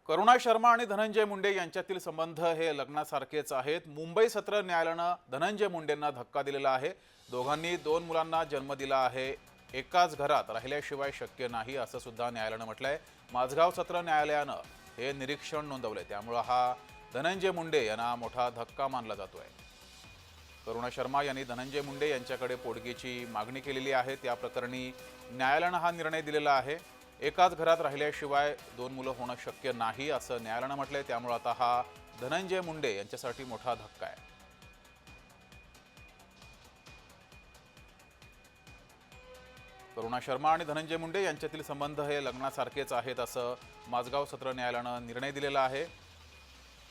करुणा शर्मा आणि धनंजय मुंडे यांच्यातील संबंध हे लग्नासारखेच आहेत। मुंबई सत्र न्यायालयानं धनंजय मुंडेंना धक्का दिलेला आहे। दोघांनी 2 मुलांना जन्म दिला आहे। एकाच घरात राहिल्याशिवाय शक्य नाही असं सुद्धा न्यायालयानं म्हटलंय। माझगाव सत्र न्यायालयानं हे निरीक्षण नोंदवलंय, त्यामुळे हा धनंजय मुंडे यांना मोठा धक्का मानला जातोय। करुणा शर्मा यांनी धनंजय मुंडे यांच्याकडे पोटगीची मागणी केलेली आहे। त्या प्रकरणी न्यायालयानं हा निर्णय दिलेला आहे। एकाच घरात राहिल्याशिवाय 2 मुलं होणं शक्य नाही असं न्यायालयानं म्हटलंय, त्यामुळे आता हा धनंजय मुंडे यांच्यासाठी मोठा धक्का आहे। करुणा शर्मा आणि धनंजय मुंडे यांच्यातील संबंध हे लग्नासारखेच आहेत असं माझगाव सत्र न्यायालयानं निर्णय दिलेला आहे।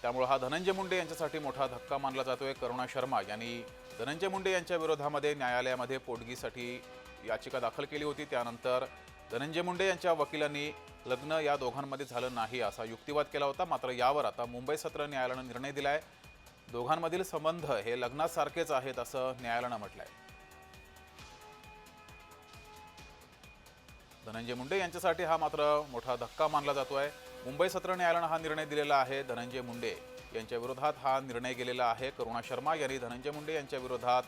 त्यामुळे हा धनंजय मुंडे यांच्यासाठी मोठा धक्का मानला जातोय। करुणा शर्मा यांनी धनंजय मुंडे यांच्या विरोधामध्ये न्यायालयामध्ये पोटगीसाठी याचिका दाखल केली होती। त्यानंतर धनंजय मुंडे यांच्या वकिलांनी लग्न या दोघांमध्ये झालं नाही असा युक्तिवाद केला होता। मात्र यावर आता मुंबई सत्र न्यायालयानं निर्णय दिलाय। दोघांमधील संबंध हे लग्नासारखेच आहेत असं न्यायालयानं म्हटलंय। धनंजय मुंडे यांच्यासाठी हा मात्र मोठा धक्का मानला जातोय। मुंबई सत्र न्यायालयानं हा निर्णय दिलेला आहे। धनंजय मुंडे यांच्या विरोधात हा निर्णय गेलेला आहे। करुणा शर्मा यांनी धनंजय मुंडे यांच्या विरोधात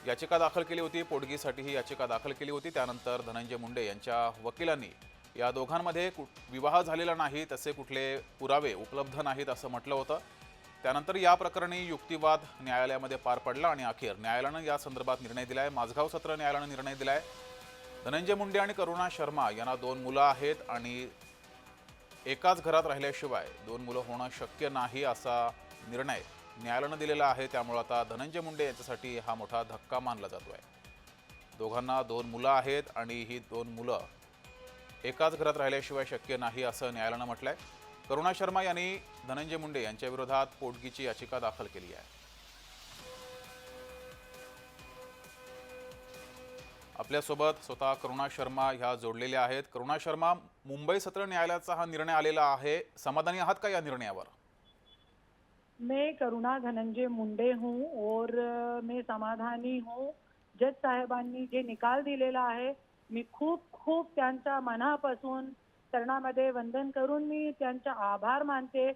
याचिका दाखल केली होती, पोटगीसाठी ही याचिका दाखल केली होती। त्यानंतर धनंजय मुंडे यांच्या वकिलांनी या दोघांमध्ये विवाह झालेला नाही, तसे कुठले पुरावे उपलब्ध नाहीत असं म्हटलं होतं। त्यानंतर या प्रकरणी युक्तिवाद न्यायालयामध्ये पार पडला आणि अखेर न्यायालयानं या संदर्भात निर्णय दिलाय। माझगाव सत्र न्यायालयानं निर्णय दिलाय। धनंजय मुंडे आणि करुणा शर्मा यांना 2 मुलं आहेत आणि एकाच घरात राहिल्याशिवाय 2 मुलं होणं शक्य नाही असा निर्णय न्यायालयानं दिलेला आहे। त्यामुळे आता धनंजय मुंडे यांच्यासाठी हा मोठा धक्का मानला जातोय। दोघांना 2 मुलं आहेत आणि ही 2 मुलं एकाच घरात राहिल्याशिवाय शक्य नाही असं न्यायालयानं म्हटलंय। करुणा शर्मा यांनी धनंजय मुंडे यांच्या विरोधात पोटगीची याचिका दाखल केली आहे। आपल्यासोबत स्वतः करुणा शर्मा ह्या जोडलेल्या आहेत। करुणा शर्मा, मुंबई सत्र न्यायालयाचा हा निर्णय आलेला आहे, समाधानी आहात का या निर्णयावर? मैं करुणा धनंजय मुंडे हूँ और मैं समाधानी हूँ। जज साहेबांनी जे निकाल दिलेला आहे, मी खूप खूप त्यांचा मनापासून चरणामध्ये वंदन करून मी त्यांचा आभार मानते।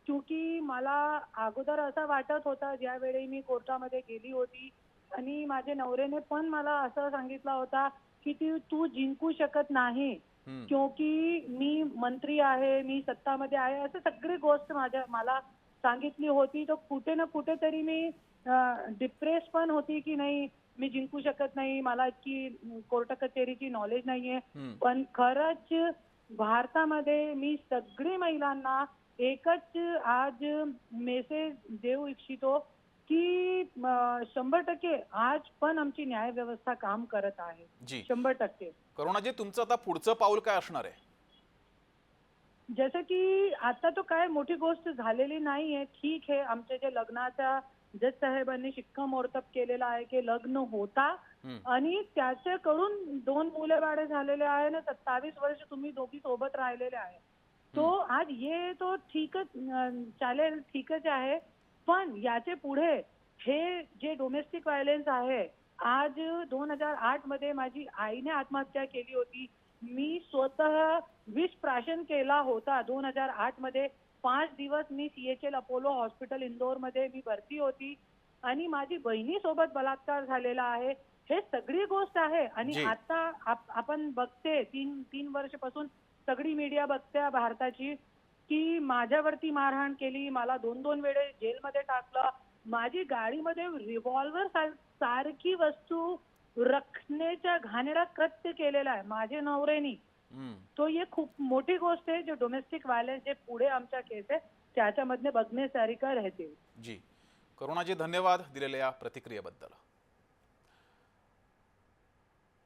क्योंकि मला अगोदर असं वाटत होतं, ज्यावेळी मी कोर्टामध्ये गेली होती आणि माझ्या नवऱ्याने पण मला असं सांगितलं होता की तू जिंकू शकत नाही, क्योंकि मी मंत्री आहे, मी सत्तामध्ये आहे, असं सगळी गोष्ट मला सांगितली होती। तो कुठे ना कुठेतरी मी डिप्रेस पण होती की नाही, मी जिंकू शकत नाही, मला इतकी कोर्ट कचेरीची नॉलेज नाहीये। पण खरंच भारतामध्ये मी सगळी महिलांना एकच आज मेसेज देऊ इच्छितो की 100% आज पण आमची न्याय व्यवस्था काम करत आहे। 100%। करुणाजी, तुमचं आता पुढचं पाऊल काय असणार आहे? जसं की आता तो काय मोठी गोष्ट झालेली नाहीये। ठीक आहे, आमच्या जे लग्नाचा जज साहेबांनी शिक्कामोर्तब केलेला आहे की लग्न होता आणि त्याच्याकडून 2 मुलं बाळे झालेले आहे ना, 27 वर्ष तुम्ही दोघी सोबत राहिलेले आहे। तो आज ये तो ठीकच चालेल, ठीकच आहे। पण याचे पुढे हे जे डोमेस्टिक व्हायलन्स आहे, आज 2008 मध्ये माझी आईने आत्महत्या केली होती। मी स्वतः विष प्राशन केला होता 2008 मध्ये। 5 दिवस मी CHL अपोलो हॉस्पिटल इंदोर मध्ये मी भरती होती आणि माझी बहिणीसोबत बलात्कार झालेला आहे। हे सगळी गोष्ट आहे आणि आता आपण बघते 3 वर्षापासून सगळी मीडिया बघते भारताची की माझ्यावरती मारहाण केली, मला 2-2 वेळेस जेलमध्ये टाकलं, माझी गाडीमध्ये रिव्हॉल्वर सारखी वस्तू रखण्याचा घाणेरडा कृत्य केलेला आहे माझ्या नवऱ्यानी। तो ये खूप मोठी गोष्ट आहे, जो डोमेस्टिक व्हायलन्स जे पुढे आमच्या केस आहे त्याच्यामध्ये बघण्यासारखं राहते। करुणाजी, धन्यवाद दिलेल्या प्रतिक्रियेबद्दल।